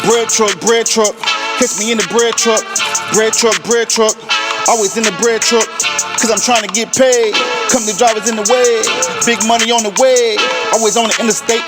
Bread truck, catch me in the bread truck. Bread truck, always in the bread truck. Cause I'm trying to get paid. Company drivers in the way, big money on the way. Always on the interstate,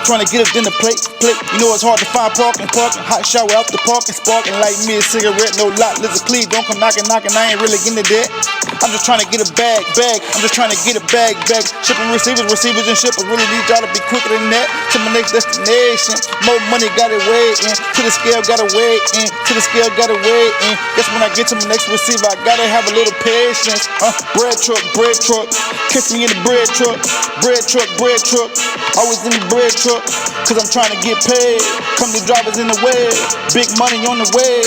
trying to get up in the plate. You know it's hard to find parking. Hot shower out the parking, sparking like me a cigarette. No lot, lizard cleave, don't come knocking. I ain't really getting to that. I'm just trying to get a bag. I'm just trying to get a bag. Shipping receivers and shippers. Really need y'all to be quicker than that. To my next destination. More money got it waiting. To the scale got it waiting. Guess when I get to my next receiver, I gotta have a little patience. Bread truck. Catch me in the bread truck. Bread truck. Always in the bread truck. Cause I'm trying to get paid. Company drivers in the way. Big money on the way.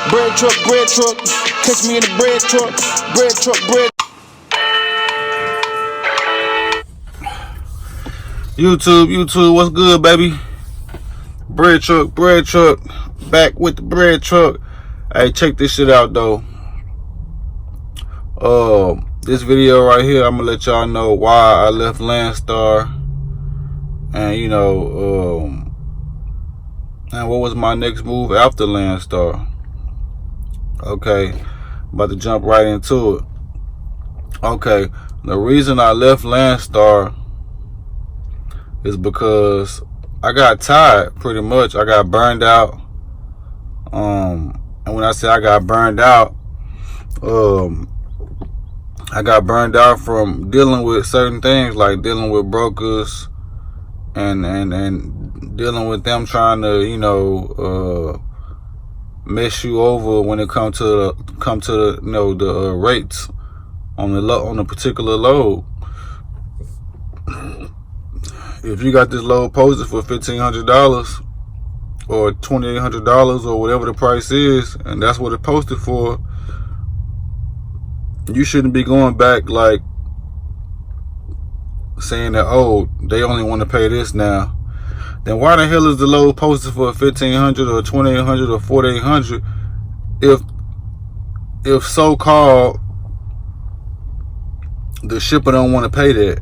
Bread truck. Catch me in the bread truck. Bread truck. YouTube, what's good, baby? Bread truck. Back with the bread truck. Hey, check this shit out, though. This video right here, I'm gonna let y'all know why I left Landstar, and and what was my next move after Landstar. Okay, about to jump right into it. Okay, the reason I left Landstar is because I got tired, pretty much. I got burned out. And when I say I got burned out, I got burned out from dealing with certain things, like dealing with brokers and dealing with them trying to mess you over when it comes to the rates on the particular load. If you got this load posted for $1,500 or $2,800 or whatever the price is, and that's what it posted for, you shouldn't be going back like saying that, oh, they only want to pay this now. Then why the hell is the load posted for $1,500 or $2,800 or $4,800 if so-called the shipper don't want to pay that?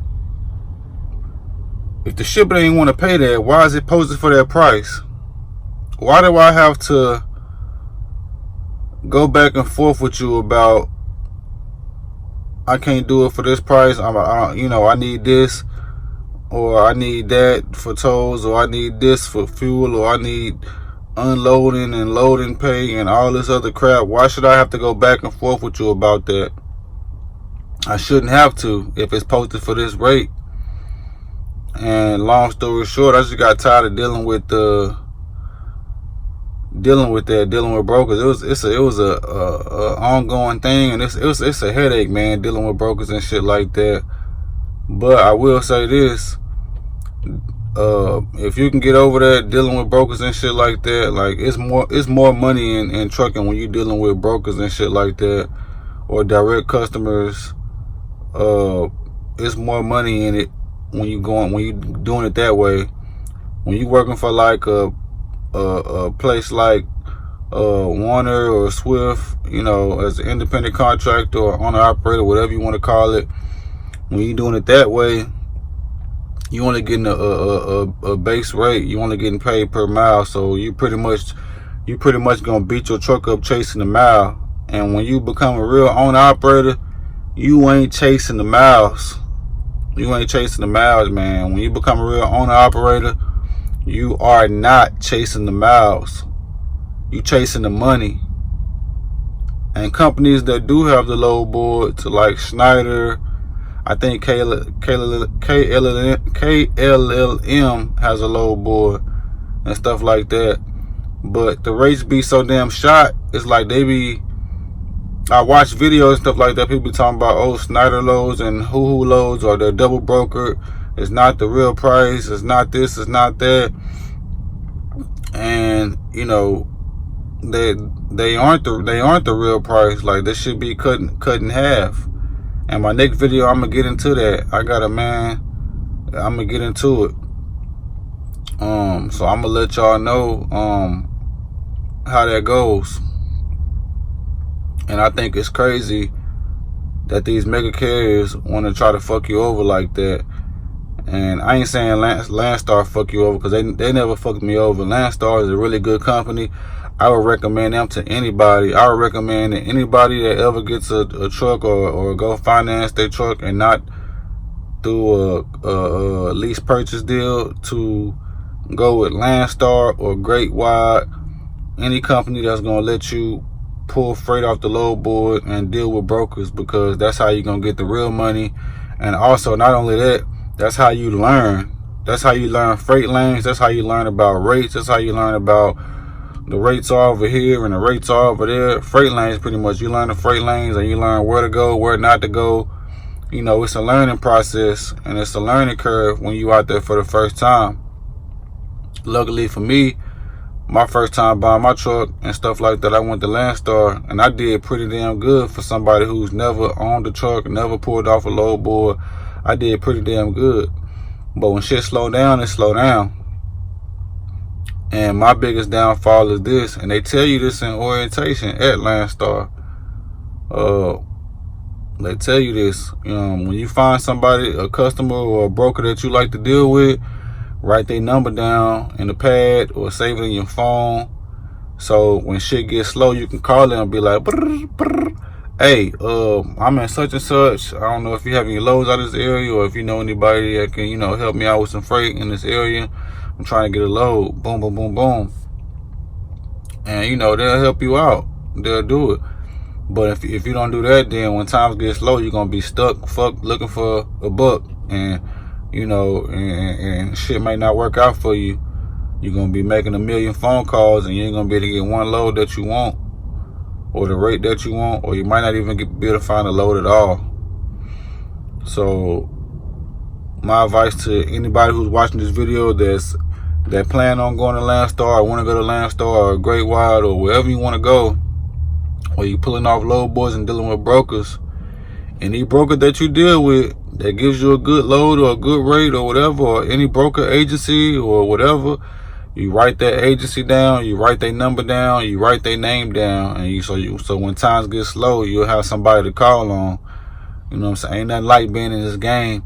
If the shipper ain't want to pay that, why is it posted for that price? Why do I have to go back and forth with you about I can't do it for this price? I need this, or I need that for tolls, or I need this for fuel, or I need unloading and loading pay and all this other crap. Why should I have to go back and forth with you about that? I shouldn't have to if it's posted for this rate. And long story short, I just got tired of dealing with brokers. It was a ongoing thing, and it's a headache, man, dealing with brokers and shit like that. But I will say this: if you can get over that, dealing with brokers and shit like that, like it's more money in trucking when you're dealing with brokers and shit like that, or direct customers. It's more money in it when you doing it that way. When you working for like a place like Warner or Swift, as an independent contractor or owner operator, whatever you want to call it, when you're doing it that way, you only getting a base rate. You only getting paid per mile, so you pretty much gonna beat your truck up chasing the mile. And when you become a real owner operator, you ain't chasing the miles. Man. When you become a real owner operator, you are not chasing the miles. You chasing the money. And companies that do have the load boards, like Schneider, I think KLLM has a load board and stuff like that. But the rates be so damn shot. It's like I watch videos and stuff like that. People be talking about, oh, Schneider loads and Hoo loads, or they're double brokered. It's not the real price. It's not this. It's not that. And they aren't the real price. Like, this should be cut in half. And my next video, I'm gonna get into that. I'm gonna get into it. So I'm gonna let y'all know how that goes. And I think it's crazy that these mega carriers want to try to fuck you over like that. And I ain't saying Landstar fuck you over, because they never fucked me over. Landstar is a really good company. I would recommend them to anybody. I would recommend that anybody that ever gets a truck or go finance their truck and not through a lease purchase deal, to go with Landstar or Great Wide, any company that's gonna let you pull freight off the load board and deal with brokers, because that's how you're gonna get the real money. And also, not only that, that's how you learn. That's how you learn freight lanes. That's how you learn about rates. That's how you learn about the rates are over here and the rates are over there. Freight lanes, pretty much. You learn the freight lanes and you learn where to go, where not to go. You know, it's a learning process and it's a learning curve when you out there for the first time. Luckily for me, my first time buying my truck and stuff like that, I went to Landstar, and I did pretty damn good for somebody who's never owned a truck, never pulled off a load board. I did pretty damn good. But when shit slow down, it slow down. And my biggest downfall is this, and they tell you this in orientation at Landstar. They tell you this, when you find somebody, a customer or a broker that you like to deal with, write their number down in the pad or save it in your phone. So when shit gets slow, you can call them and be like, brr, brr. Hey, I'm in such and such. I don't know if you have any loads out of this area, or if you know anybody that can, help me out with some freight in this area. I'm trying to get a load. Boom, boom, boom, boom. And, they'll help you out. They'll do it. But if you don't do that, then when times get slow, you're going to be stuck, looking for a buck. And, and shit might not work out for you. You're going to be making a million phone calls and you ain't going to be able to get one load that you want, or the rate that you want, or you might not even be able to find a load at all. So my advice to anybody who's watching this video that plan on going to Landstar, or want to go to Landstar or Great Wide or wherever you want to go, or you pulling off load boards and dealing with brokers, any broker that you deal with that gives you a good load or a good rate or whatever, or any broker agency or whatever, you write that agency down, you write their number down, you write their name down, and so when times get slow, you'll have somebody to call on. You know what I'm saying? Ain't nothing like being in this game,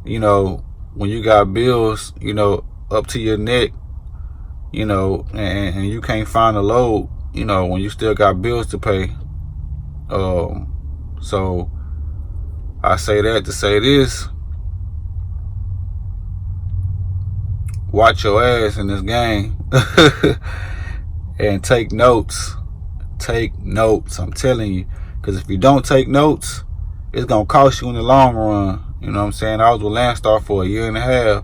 when you got bills, up to your neck, and you can't find a load, when you still got bills to pay. So I say that to say this: watch your ass in this game and take notes. Take notes, I'm telling you, because if you don't take notes, it's gonna cost you in the long run. You know what I'm saying? I was with Landstar for a year and a half.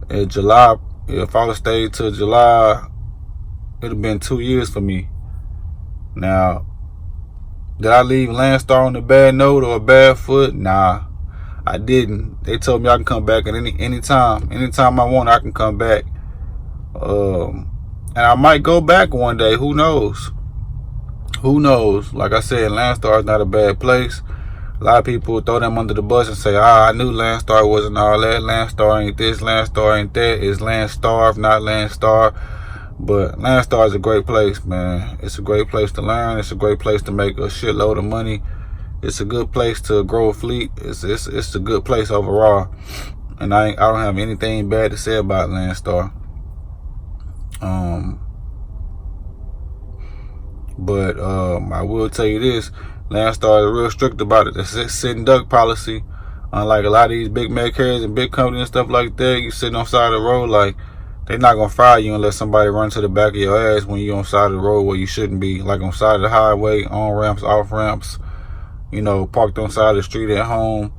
In July, if I would have stayed till July, it'd have been 2 years for me. Now, did I leave Landstar on a bad note or a bad foot? Nah, I didn't. They told me I can come back at any time. Anytime I want, I can come back. And I might go back one day. Who knows? Who knows? Like I said, Landstar is not a bad place. A lot of people throw them under the bus and say, I knew Landstar wasn't all that. Landstar ain't this, Landstar ain't that. It's Landstar, not Landstar. But Landstar is a great place, man. It's a great place to learn. It's a great place to make a shitload of money. It's a good place to grow a fleet. It's a good place overall. And I don't have anything bad to say about Landstar. But I will tell you this: Landstar is real strict about it. The sitting duck policy. Unlike a lot of these big mega carriers and big companies and stuff like that, you sitting on the side of the road, like, they're not gonna fire you unless somebody runs to the back of your ass when you're on the side of the road where you shouldn't be, like on the side of the highway, on ramps, off ramps, parked on the side of the street at home.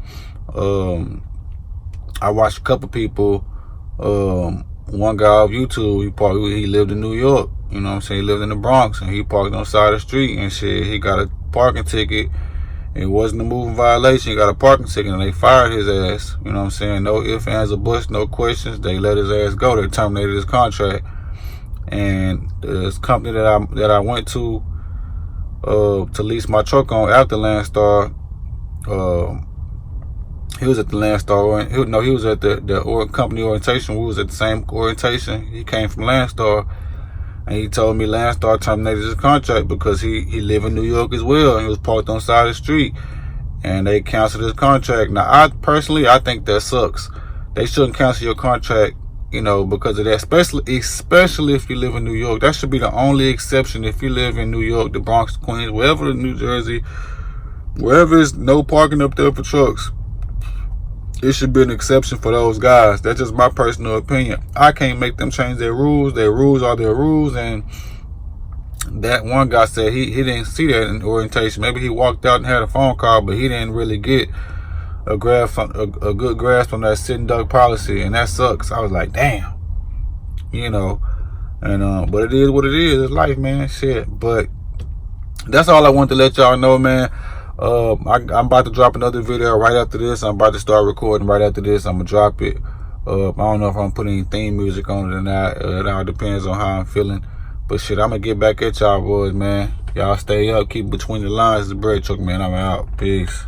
I watched a couple people. One guy off YouTube, he lived in New York. You know what I'm saying? He lived in the Bronx, and he parked on the side of the street and shit. He got a parking ticket. It wasn't a moving violation. He got a parking ticket, and they fired his ass. You know what I'm saying? No ifs, ands, or buts, no questions. They let his ass go. They terminated his contract. And this company that I went to lease my truck on after Landstar, he was at the Landstar. He was at the company orientation. We was at the same orientation. He came from Landstar. And he told me Landstar terminated his contract because he lived in New York as well. And he was parked on the side of the street. And they canceled his contract. Now, I think that sucks. they shouldn't cancel your contract, you know, because of that. Especially if you live in New York. That should be the only exception. If you live in New York, the Bronx, Queens, wherever in New Jersey, wherever there's no parking up there for trucks, it should be an exception for those guys. That's just my personal opinion. I can't make them change their rules. Their rules are their rules. And that one guy said he didn't see that in orientation. Maybe he walked out and had a phone call, but he didn't really get a good grasp on that sitting duck policy, and that sucks. I was like, damn, you know. And but it is what it is. It's life, man. Shit. But that's all I want to let y'all know, man. I'm about to drop another video right after this. I'm about to start recording right after this. I'm gonna drop it. I don't know if I'm putting any theme music on it or not. It all depends on how I'm feeling. But shit, I'm gonna get back at y'all boys, man. Y'all stay up, keep between the lines. The bread truck, man. I'm out. Peace.